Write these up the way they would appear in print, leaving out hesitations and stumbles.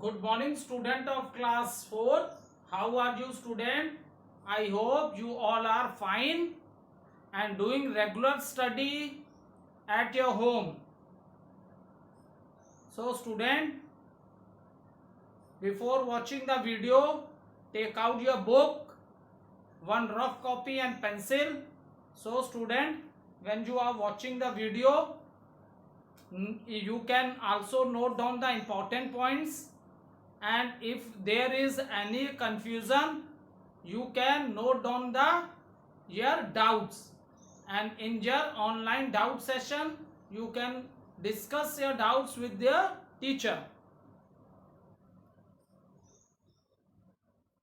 Good morning, student of class 4. How are you, student? I hope you all are fine and doing regular study at your home. So, student, before watching the video, take out your book, one rough copy and pencil. So, student, when you are watching the video, you can also note down the important points, and if there is any confusion you can note down your doubts, and in your online doubt session you can discuss your doubts with the teacher.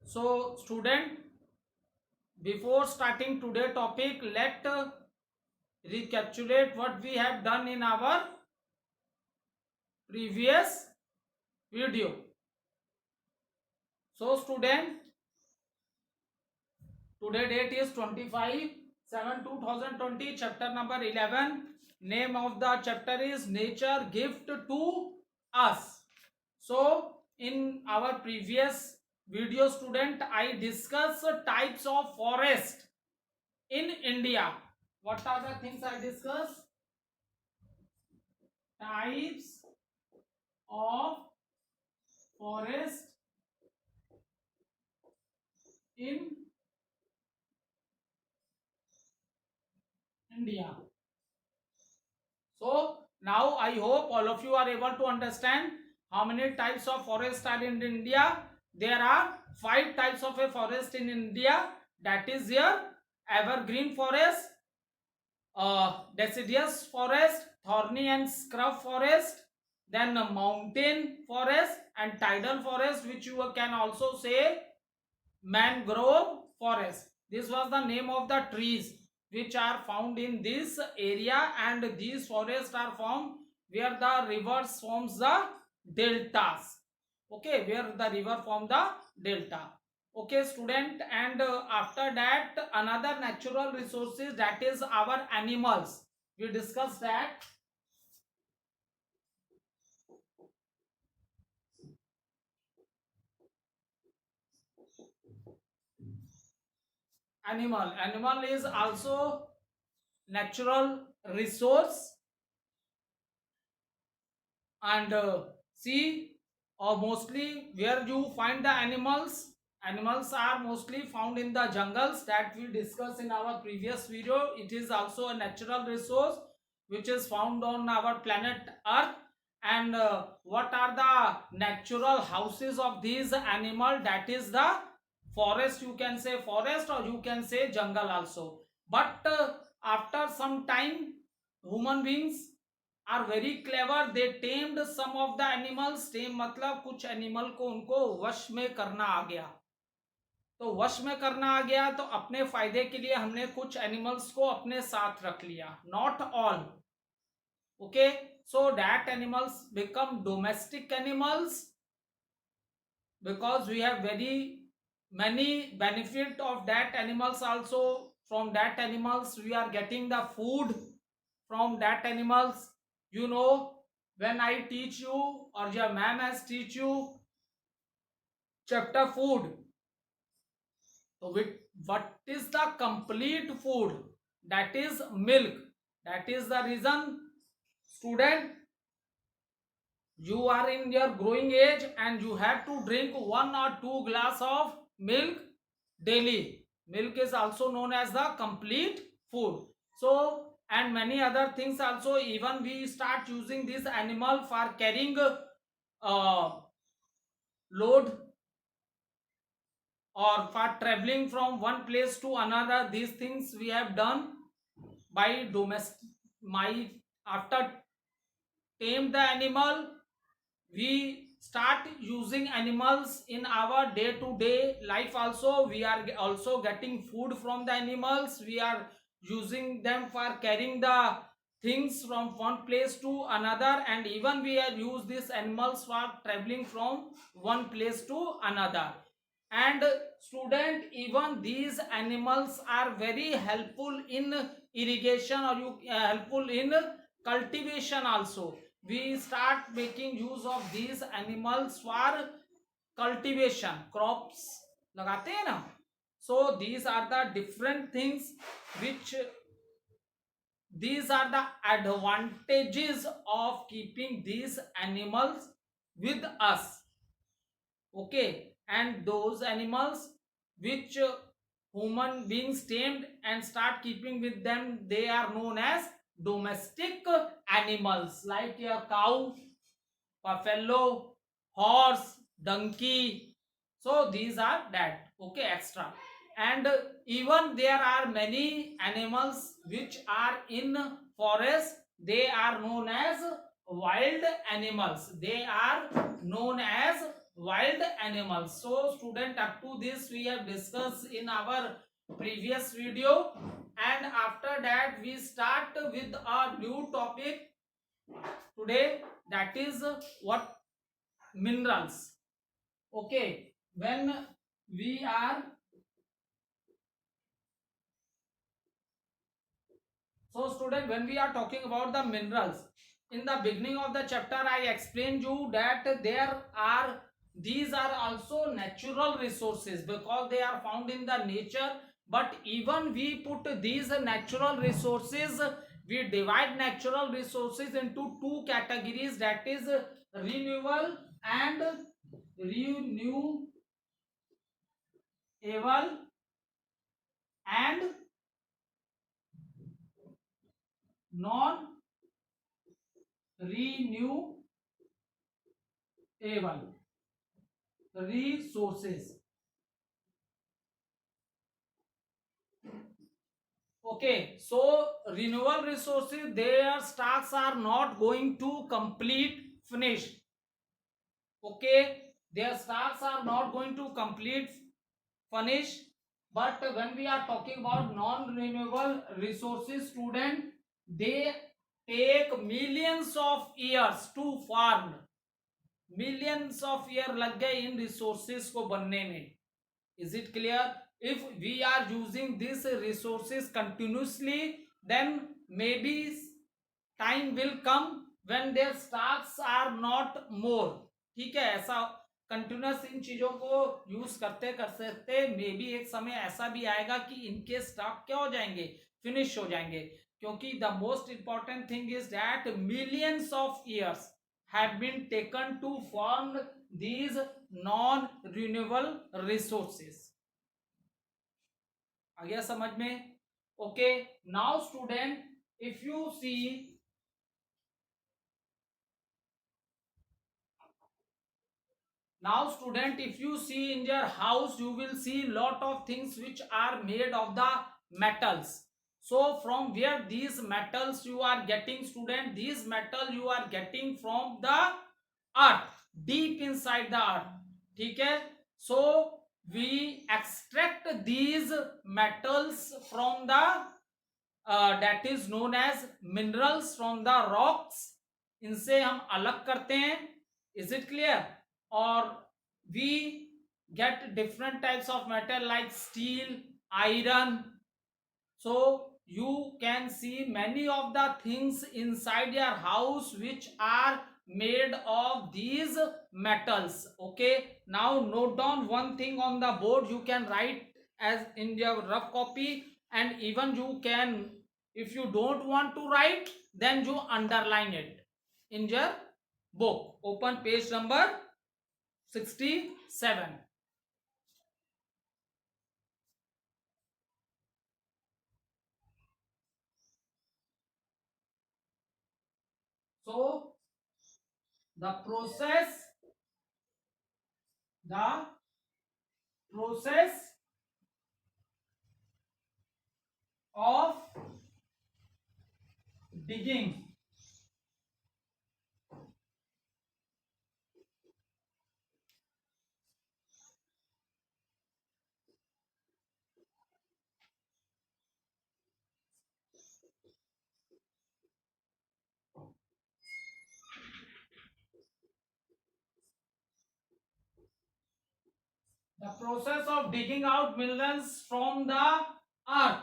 So student, before starting today topic, let recapitulate what we have done in our previous video. So student, today date is 25/7/2020, chapter number 11. Name of the chapter is Nature Gift to Us. So in our previous video, student, I discussed types of forest in India. What are the things I discussed? Types of forest in India. So now I hope all of you are able to understand how many types of forest are in India. There are 5 types of a forest in India. That is here evergreen forest, deciduous forest, thorny and scrub forest, then a mountain forest and tidal forest, which you can also say mangrove forest. This was the name of the trees which are found in this area, and these forests are found where the rivers forms the deltas. Okay, where the river form the delta. Okay student, and after that another natural resources, that is our animals. We discussed that animal is also natural resource, and see, or mostly where you find the animals are mostly found in the jungles, that we discussed in our previous video. It is also a natural resource which is found on our planet earth. And what are the natural houses of these animal? That is the forest. You can say forest or you can say jungle also. But after some time, human beings are very clever. They tamed some of the animals. tame मतलब कुछ animal को उनको वश में करना आ गया. तो वश में करना आ गया तो अपने फायदे के लिए हमने कुछ एनिमल्स को अपने साथ रख लिया. Not all. Okay, so that animals become domestic animals because we have very many benefit of that animals also. From that animals we are getting the food from that animals. You know, when I teach you or your ma'am has teach you chapter food, so with what is the complete food? That is milk. That is the reason, student, you are in your growing age and you have to drink 1 or 2 glass of milk daily. Milk is also known as the complete food. So, and many other things also. Even we start using this animal for carrying load or for traveling from one place to another. These things we have done by domestic. My after tame the animal, we start using animals in our day to day life also. We are also getting food from the animals. We are using them for carrying the things from one place to another, and even we are use these animals for traveling from one place to another. And student, even these animals are very helpful in irrigation, or you helpful in cultivation also. we start making use of these animals for cultivation, crops लगाते हैं ना. So these are the different things which these are the advantages of keeping these animals with us. Okay, and those animals which human beings tamed and start keeping with them, they are known as domestic animals, like your cow, buffalo, horse, donkey. So these are that. Okay, extra. And even there are many animals which are in forest. They are known as wild animals. They are known as wild animals. So student, up to this we have discussed in our previous video, and after that we start with a new topic today, that is what? Minerals. Okay, when we are, so student, when we are talking about the minerals, in the beginning of the chapter I explained you that there are, these are also natural resources because they are found in the nature. But even we put these natural resources, we divide natural resources into two categories, that is renewable and renewable and non renewable resources. Okay, so renewable resources, their stocks are not going to complete finish. Okay, their stocks are not going to complete finish. But when we are talking about non renewable resources, student, they take millions of years to farm. Millions of year लग गए इन resources को बनने में. Is it clear? If we are using this resources continuously, then may be time will come when their stocks are not more. ठीक है, ऐसा continuous in चीजों को यूज करते करते मे बी एक समय ऐसा भी आएगा कि इनके स्टॉक क्या हो जाएंगे, फिनिश हो जाएंगे. क्योंकि the most important thing is that millions of years have been taken to form these non-renewable resources. आ गया समझ में? Okay, now student, if you see, now student, if you see in your house, you will see lot of things which are made of the metals. So from where these metals you are getting, student? These metal you are getting from the earth, deep inside the earth. ठीक है? So we extract these metals from the that is known as minerals from the rocks. इनसे हम अलग करते हैं. Is it clear? Or we get different types of metal like steel, iron. So you can see many of the things inside your house which are made of these metals. Okay, now note down one thing on the board. You can write as in your rough copy, and even you can, if you don't want to write, then you underline it in your book. Open page number 67. So the process of digging the process of digging out minerals from the earth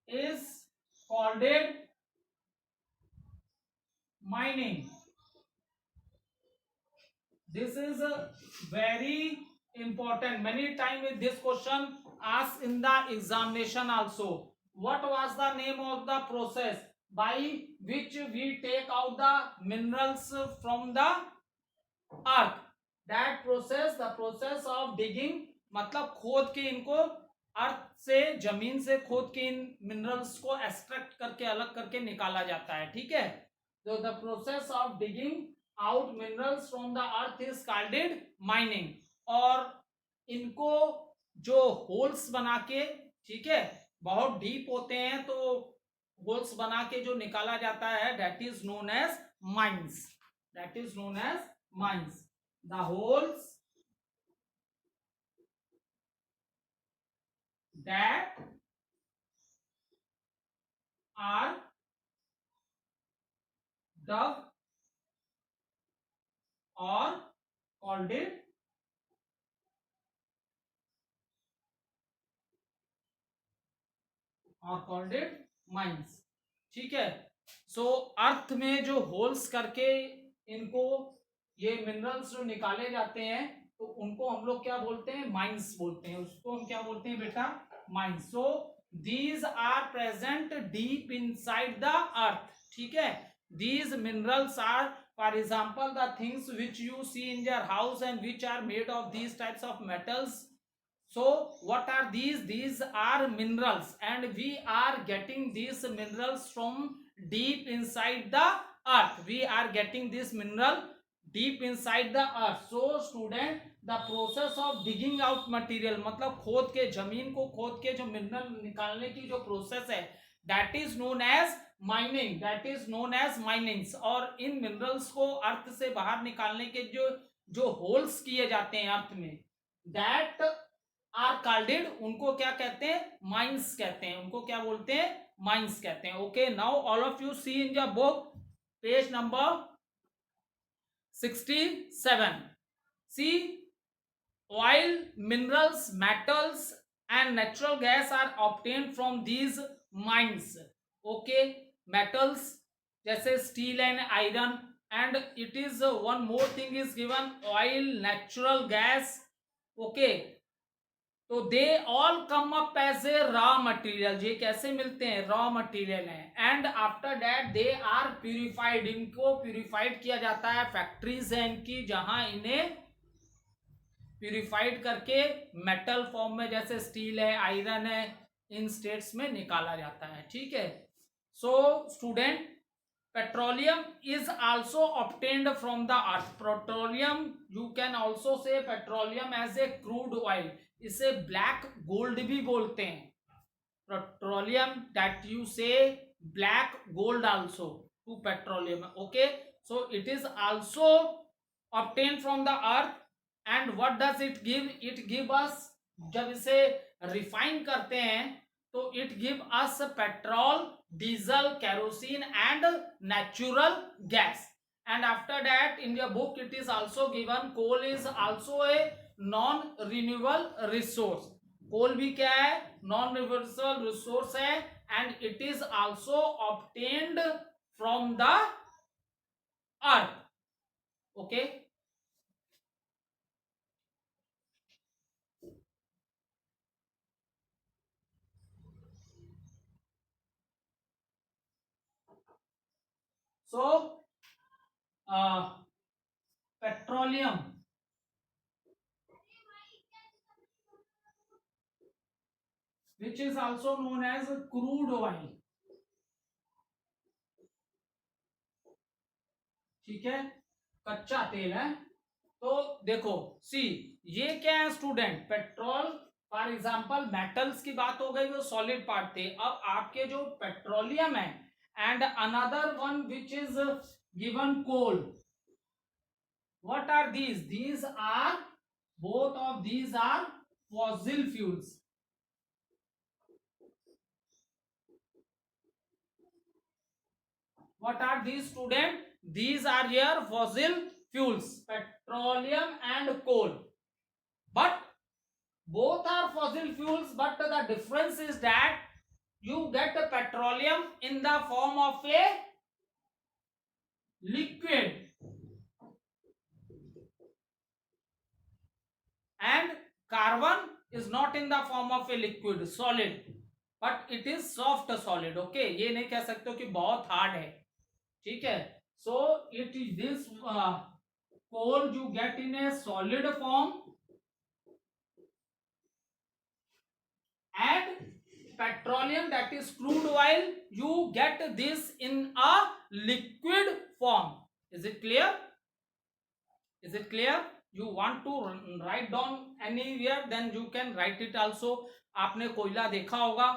is called it mining. This is very important. Many times with this question asked in the examination also. What was the name of the process by which we take out the minerals from the earth? That process, the process of digging, मतलब खोद के इनको अर्थ से, जमीन से खोद के इन minerals को एक्सट्रैक्ट करके अलग करके निकाला जाता है. ठीक है. तो the process of digging out minerals from the earth is called mining. और इनको जो होल्स बना के, ठीक है, बहुत डीप होते हैं, तो होल्स बना के जो निकाला जाता है, that is known as mines. That is known as mines. The holes that are dug or called it mines. ठीक है. सो अर्थ में जो होल्स करके इनको ये मिनरल्स जो निकाले जाते हैं, तो उनको हम लोग क्या बोलते हैं? माइंस बोलते हैं. उसको हम क्या बोलते हैं बेटा? Mines. So these are present deep inside the earth. ठीक है. These minerals are, for example, the things which you see in your house and which are made of these types of metals. So what are these? These are minerals, and we are getting these minerals from deep inside the earth. We are getting this mineral deep inside the earth. So student, the process of digging out material, मतलब खोद के, जमीन को खोद के जो mineral निकालने की जो प्रोसेस है, that is known as mining. That is known as minings. और इन मिनरल्स को अर्थ से बाहर निकालने के जो होल्स किए जाते हैं अर्थ में, that आर कॉल्डेड, उनको क्या कहते हैं? माइंस कहते हैं. उनको क्या बोलते हैं? माइंस कहते हैं. Okay. Now all of you see in your book page number 67. See, oil, minerals, metals and natural gas are obtained from these mines. Okay. metals जैसे steel and iron, and it is one more thing is given, oil, natural gas. Okay. तो they all come up as a raw material. ये कैसे मिलते हैं? Raw material है. And after that they are purified. इनको purified किया जाता है. फैक्ट्रीज है इनकी, जहां इन्हें प्यूरिफाइड करके मेटल फॉर्म में, जैसे स्टील है, आयरन है, इन स्टेट्स में निकाला जाता है. ठीक है. So student, petroleum is also obtained from the earth. Petroleum, you can also say petroleum as a crude oil. इसे ब्लैक गोल्ड भी बोलते हैं. Petroleum, that you say black gold also to petroleum. Okay. So it is also obtain from the earth. And what does it give? It give us, जब इसे refine करते हैं, तो it give us petrol, diesel, kerosene and natural gas. And after that in your book it is also given, coal is also a non renewable resource. Coal भी क्या है? Non renewable resource है. And it is also obtained from the earth. Okay. So petroleum, which is also known as crude oil. ठीक है. कच्चा तेल है. तो देखो, सी, ये क्या है student? Petrol, for example metals की बात हो गई, वो सॉलिड पार्ट थे. अब आपके जो पेट्रोलियम है, and another one which is given, coal. What are these? These are, both of these are fossil fuels. What are these student? These are your fossil fuels, petroleum and coal. But both are fossil fuels, but the difference is that you get a petroleum in the form of a liquid, and carbon is not in the form of a liquid solid, but it is soft solid. Okay, ये नहीं कह सकते हो कि बहुत hard है, ठीक है. So it is this coal you get in a solid form, and petroleum, that is crude oil, you get this in a liquid form. Is it clear? Is it clear? You want to write down anywhere, then you can write it also. आपने कोयला देखा होगा,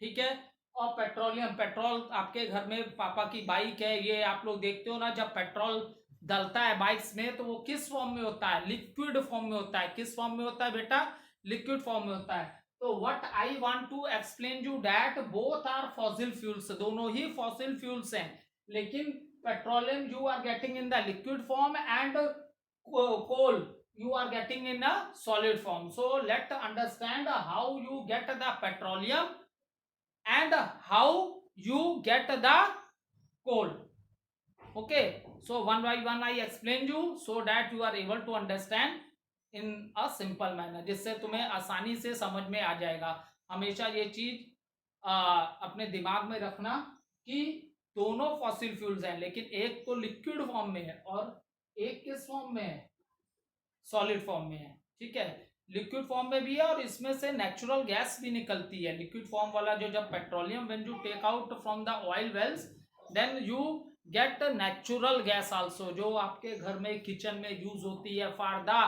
ठीक है. और petroleum, petrol आपके घर में पापा की बाइक है, ये आप लोग देखते हो ना, जब पेट्रोल डलता है बाइक्स में तो वो किस फॉर्म में होता है? लिक्विड फॉर्म में होता है. किस फॉर्म में होता है बेटा? लिक्विड फॉर्म में होता है. तो what I want to explain you that both are fossil fuels, दोनों ही फॉसिल फ्यूल्स हैं, लेकिन petroleum you are getting in the liquid form and coal you are getting in a solid form. So let's understand how you get the petroleum and how you get the coal. Okay, so one by one I explain you so that you are able to understand in a simple manner, जिससे तुम्हें आसानी से समझ में आ जाएगा. हमेशा ये चीज अपने दिमाग में रखना कि दोनों फॉसिल फ्यूल्स हैं, लेकिन एक तो लिक्विड फॉर्म में है और एक किस फॉर्म में है? सॉलिड फॉर्म में है, ठीक है. लिक्विड फॉर्म में भी है और इसमें से नेचुरल गैस भी निकलती है. लिक्विड फॉर्म वाला जो, जब petroleum when you take out from the oil wells, then you get natural gas also, जो आपके घर में किचन में यूज होती है for the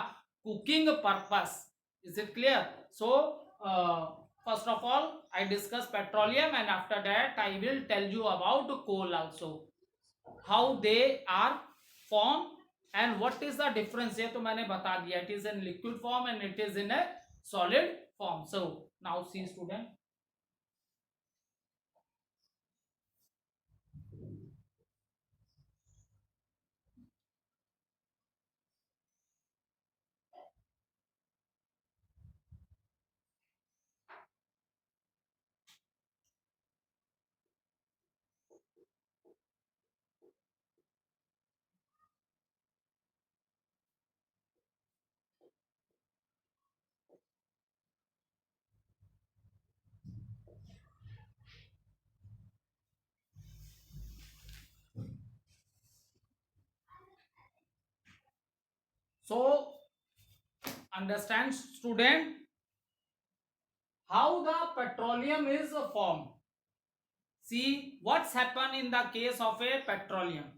cooking purpose. Is it clear? So first of all I discuss petroleum, and after that I will tell you about coal also, how they are formed and what is the difference. ये तो मैंने बता दिया. It is in liquid form and it is in a solid form. So now see student, so understand student how the petroleum is formed. See what's happened in the case of a petroleum,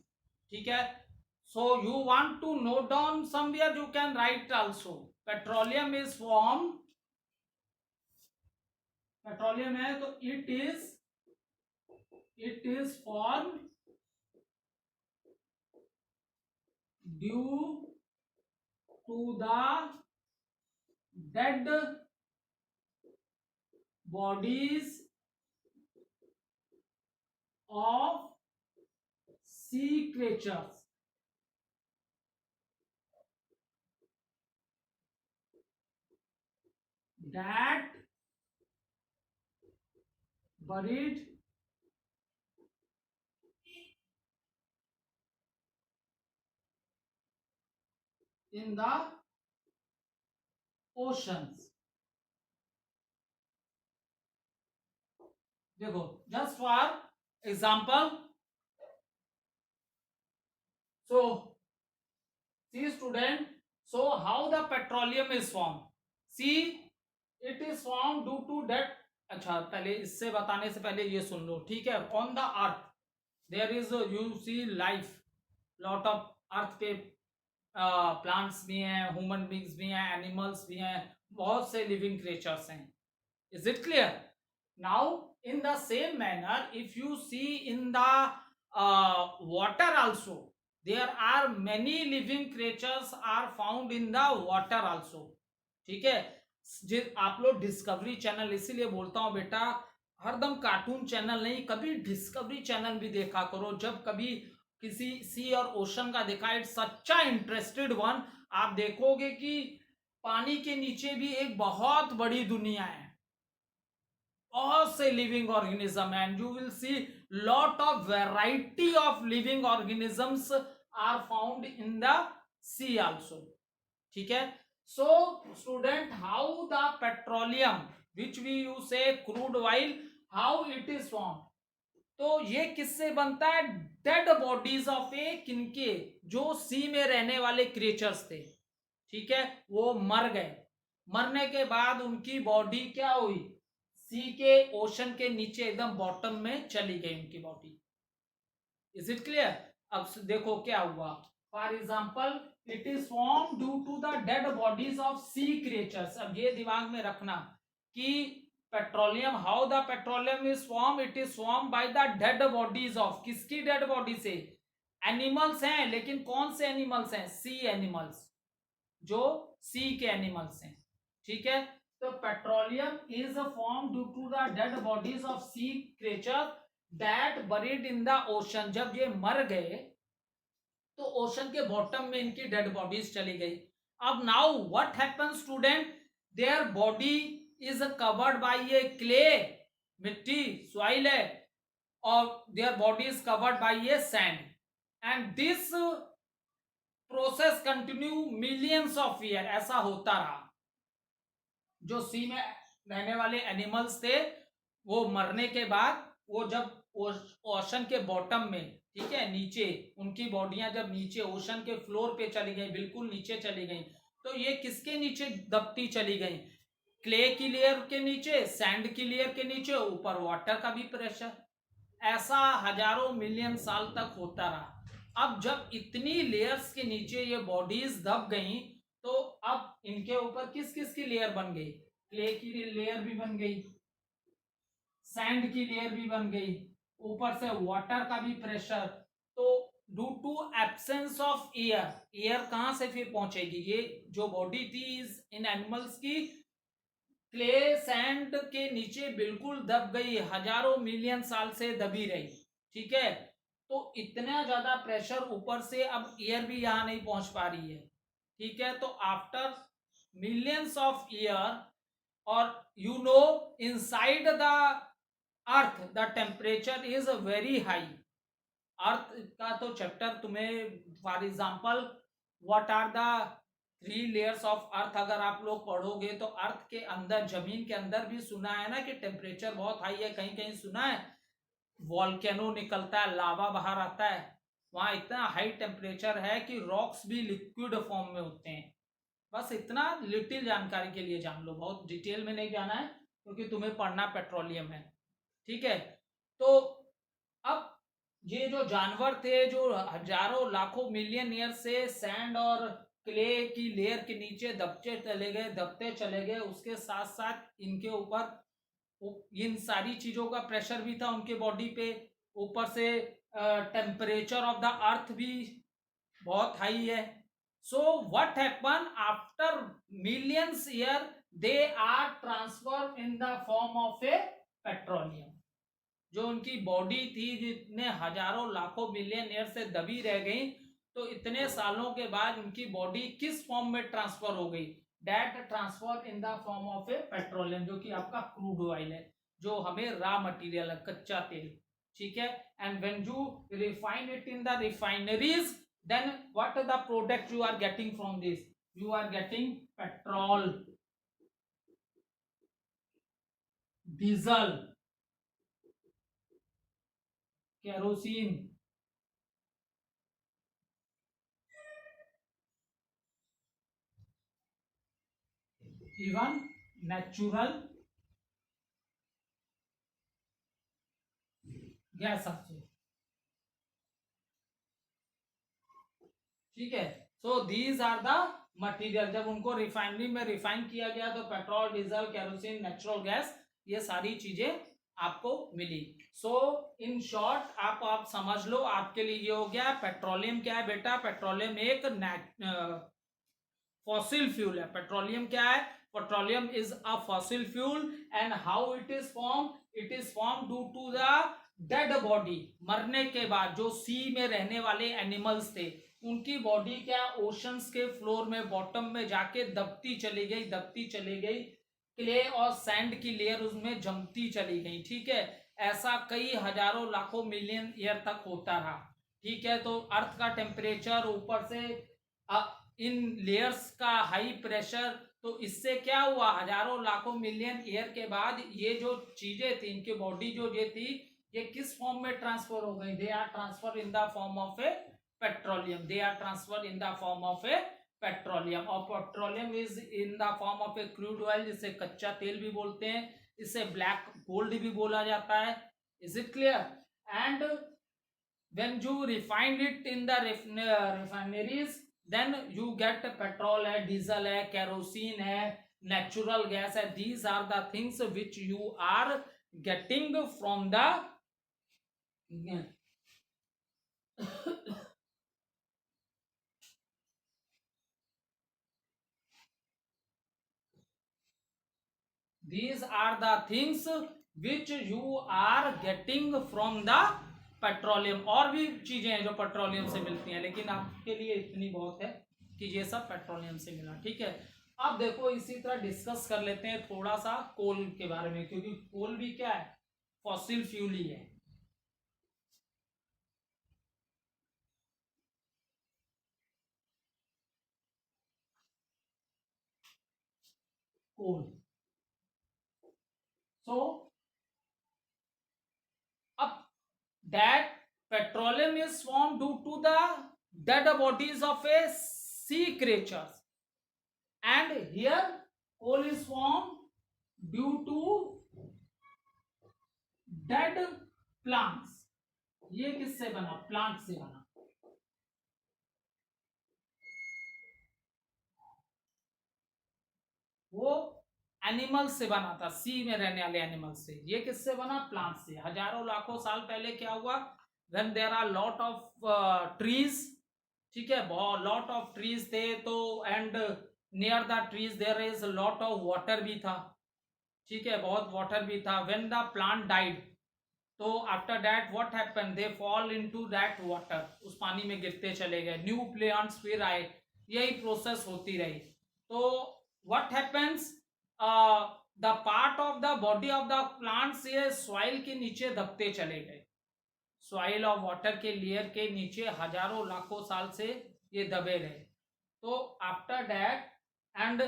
ठीक है. So you want to note down somewhere, you can write also. Petroleum is formed, petroleum है तो it is formed due to the dead bodies of sea creatures that buried in the oceans. देखो, just for example, so see student, so how the petroleum is formed. See it is formed due to that. अच्छा, पहले इससे बताने से पहले ये सुन लो, ठीक है. On the earth there is you see life, lot of earth पे प्लांट्स भी हैं, ह्यूमन बींग्स भी हैं, एनिमल्स भी हैं, बहुत से लिविंग क्रिएचर्स हैं. Is it clear? Now in the same manner, if you see in the water also, there are many living creatures are found in the water also, ठीक है. आप लोग डिस्कवरी चैनल, इसीलिए बोलता हूं बेटा, हरदम कार्टून चैनल नहीं, कभी डिस्कवरी चैनल भी देखा करो. जब कभी किसी सी और ओशन का देखा, इट्स सच्चा इंटरेस्टेड वन. आप देखोगे कि पानी के नीचे भी एक बहुत बड़ी दुनिया है, all say living organism, and you will see lot of variety of living organisms are found in the sea also. ठीक है. So student, how the petroleum which we use say crude oil, how it is formed? तो ये किससे बनता है? Dead bodies of ए किनके, जो सी में रहने वाले क्रिएचर्स थे. ठीक है, वो मर गए. मरने के बाद उनकी बॉडी क्या हुई? सी के ओशन के नीचे एकदम बॉटम में चली गई उनकी बॉडी. Is it clear? अब देखो क्या हुआ. For example, it is form due to the dead bodies of sea creatures. अब ये दिमाग में रखना कि petroleum, how the petroleum is form? It is form by the dead bodies of, किसकी डेड बॉडी से? एनिमल्स हैं, लेकिन कौन से एनिमल्स हैं? सी एनिमल्स, जो सी के एनिमल्स हैं. ठीक है, तो petroleum is form due to the dead bodies of sea creature that buried in the ocean. जब ये मर गए तो ओशन के बॉटम में इनकी डेड बॉडीज चली गई. अब now what happens student? Their body is covered by A clay, मिट्टी, सॉइल है, और their body is covered by A sand, and this process continue millions of year. ऐसा होता रहा. जो सी में रहने वाले एनिमल्स थे, वो मरने के बाद, वो जब ओशन के बॉटम में, ठीक है, नीचे, उनकी बॉडियां जब नीचे ओशन के फ्लोर पे चली गई, बिल्कुल नीचे चली गई, तो ये किसके नीचे दबती चली गई? क्ले की लेयर के नीचे, सैंड की लेयर के नीचे, ऊपर वाटर का भी प्रेशर. ऐसा हजारों मिलियन साल तक होता रहा. अब जब इतनी लेयर्स के नीचे ये बॉडीज दब गई, तो अब इनके ऊपर किस किस की लेयर बन गई? क्ले की लेयर भी बन गई, सैंड की लेयर भी बन गई, ऊपर से वाटर का भी प्रेशर. तो due to absence of air, air कहां से फिर पहुंचेगी? ये जो बॉडी थी इन एनिमल्स की, क्ले सैंड के नीचे बिल्कुल दब गई, हजारों मिलियन साल से दबी रही. ठीक है, तो इतना ज्यादा प्रेशर ऊपर से, अब एयर भी यहां नहीं पहुंच पा रही है. ठीक है, तो आफ्टर मिलियंस ऑफ ईयर, और you know inside the earth the temperature is very high. Earth का तो चैप्टर तुम्हें, for example, what are the 3 layers of earth, अगर आप लोग पढ़ोगे तो अर्थ के अंदर, जमीन के अंदर भी सुना है ना कि टेम्परेचर बहुत हाई है. कहीं कहीं सुना है वॉल्केनो निकलता है, लावा बाहर आता है, वहां इतना हाई टेम्परेचर है कि रॉक्स भी लिक्विड फॉर्म में होते हैं. बस इतना लिटिल जानकारी के लिए जान लो, बहुत डिटेल में नहीं जाना है, क्योंकि तुम्हें पढ़ना पेट्रोलियम है. ठीक है, तो अब ये जो जानवर थे, जो हजारों लाखों मिलियन ईयर से सैंड और क्ले की लेयर के नीचे दबते चले गए, दबते चले गए, उसके साथ साथ इनके ऊपर इन सारी चीजों का प्रेशर भी था उनके बॉडी पे, ऊपर से टेम्परेचर ऑफ द अर्थ भी बहुत हाई है. So what happen after millions year? They are transform in the form of a petroleum. जो उनकी बॉडी थी, जितने हजारों लाखों मिलियन ईयर से दबी रह गई, तो इतने सालों के बाद उनकी बॉडी किस फॉर्म में ट्रांसफर हो गई? That transfer in the form of a petroleum, जो कि आपका क्रूड ऑयल है, जो हमें रॉ मटेरियल है, कच्चा तेल. ठीक है, and when you refine it in the refineries, then what the product you are getting from this? You are getting petrol, diesel, kerosene, even natural gas also. ठीक है, so these are the material. जब उनको refinery में refine किया गया, तो petrol, diesel, kerosene, natural gas, ये सारी चीजें आपको मिली. सो इन शॉर्ट आप समझ लो, आपके लिए ये हो गया. पेट्रोलियम क्या है बेटा? पेट्रोलियम एक फॉसिल फ्यूल है. पेट्रोलियम क्या है? Petroleum is a fossil fuel. And how it is form? It is form due to the dead body. मरने के बाद जो सी में रहने वाले एनिमल्स थे, उनकी बॉडी क्या ओशंस के फ्लोर में, बॉटम में जाके दबती चली गई, दबती चली गई. क्ले और सैंड की लेयर उसमें जमती चली गई, ठीक है। ऐसा कई हजारों लाखों मिलियन ईयर तक होता रहा, ठीक है। तो अर्थ का टेम्परेचर ऊपर से इन लेयर्स का हाई प्रेशर, तो इससे क्या हुआ, हजारों लाखों मिलियन ईयर के बाद ये जो चीजें थी, इनकी बॉडी जो ये थी, ये किस फॉर्म में ट्रांसफर हो गई, they are transfer in the form of a petroleum, they are transfer in the form of a petroleum. और petroleum is in the form of a crude oil, जिसे कच्चा तेल भी बोलते हैं, इसे ब्लैक गोल्ड भी बोला जाता है। Is it clear? And when you refined it in the refineries, then you get petrol है, diesel है, kerosene है, natural gas है. These are the things which you are getting from the these are the things which you are getting from the petroleum. और भी चीजें हैं जो petroleum से मिलती हैं, लेकिन आपके लिए इतनी बहुत है कि ये सब पेट्रोलियम से मिला, ठीक है। अब देखो इसी तरह डिस्कस कर लेते हैं थोड़ा सा कोल के बारे में, क्योंकि कोल भी क्या है, फॉसिल फ्यूल ही है। कोल, so अब that petroleum is formed due to the dead bodies of a sea creatures, and here coal is formed due to dead plants। ये किससे बना, प्लांट से बना। वो एनिमल से बना था, सी में रहने वाले एनिमल से। ये किससे बना, प्लांट से। हजारों लाखों साल पहले क्या हुआ, when there are lot of trees, ठीक है, बहुत लॉट ऑफ ट्रीज थे, तो and near the trees there is lot of water भी था, ठीक है, बहुत वाटर भी था। व्हेन द प्लांट डाइड, तो after that what happened, they fall into that water, उस पानी में गिरते चले गए, न्यू प्लांट्स फिर आए, यही प्रोसेस होती रही। तो what happens, the part of the body of the plants ये सॉइल के नीचे दबते चले गए, सॉइल और वाटर के लेयर के नीचे हजारों लाखों साल से ये दबे रहे। तो after that and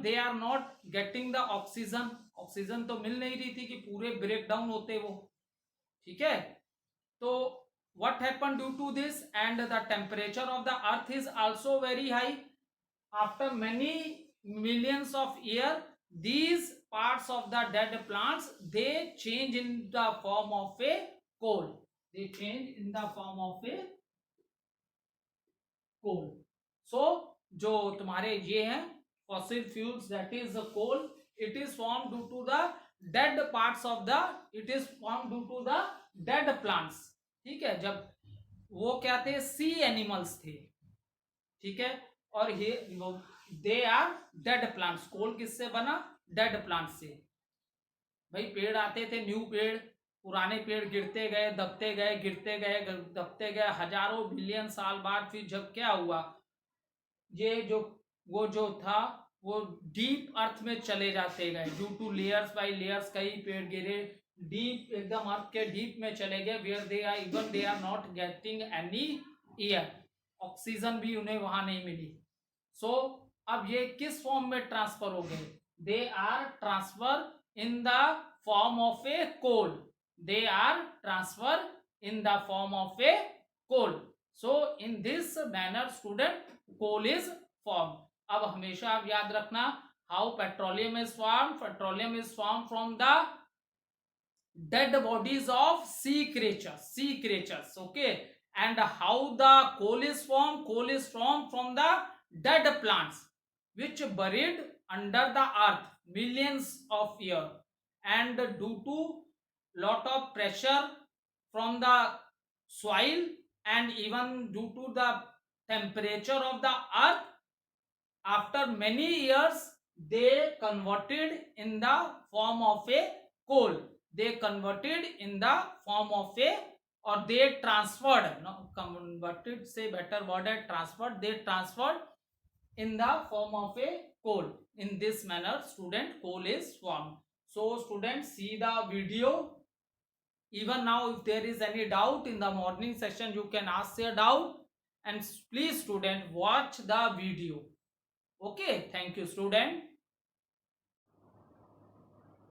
they are not getting the oxygen, oxygen तो मिल नहीं रही थी कि पूरे ब्रेक डाउन होते वो, ठीक है। तो what happened due to this, and the temperature of the earth is also very high. After many millions of years, these parts of the dead plants, they change in the form of a coal, they change in the form of a coal। so जो तुम्हारे ये हैं fossil fuels, that is the coal, it is formed due to the dead parts of the, it is formed due to the dead plants, ठीक है। जब वो क्या थे, सी एनिमल्स थे, ठीक है, और ये दे आर डेड प्लांट्स। कोल किससे बना, डेड प्लांट से। भाई पेड़ आते थे, न्यू पेड़, पुराने पेड़ गिरते गए, दबते गए, गिरते गए, दबते गए, हजारों बिलियन साल बाद फिर जब क्या हुआ, ये जो वो जो था वो डीप अर्थ में चले जाते गए, due two layers by layers, कई पेड़ गिरे डीप, एकदम अर्थ के डीप में चले गए, where they are even they are not getting any air, oxygen भी उन्हें वहां नहीं मिली। सो अब ये किस फॉर्म में ट्रांसफर हो गए, they are transfer in the form of a coal, they are transfer in the form of a coal. So in this manner student coal is form. अब हमेशा आप याद रखना, how petroleum is form, petroleum is form from the dead bodies of sea creatures, okay। And how the coal is formed, coal is formed from the dead plants which buried under the earth millions of years, and due to lot of pressure from the soil, and even due to the temperature of the earth, after many years they converted in the form of a coal, they converted in the form of a, or they transferred, no, converted say better word है transferred, they transferred in the form of a coal. In this manner, student, coal is formed. So students, see the video. Even now, if there is any doubt in the morning session, you can ask your doubt, and please student, watch the video. Okay, thank you student.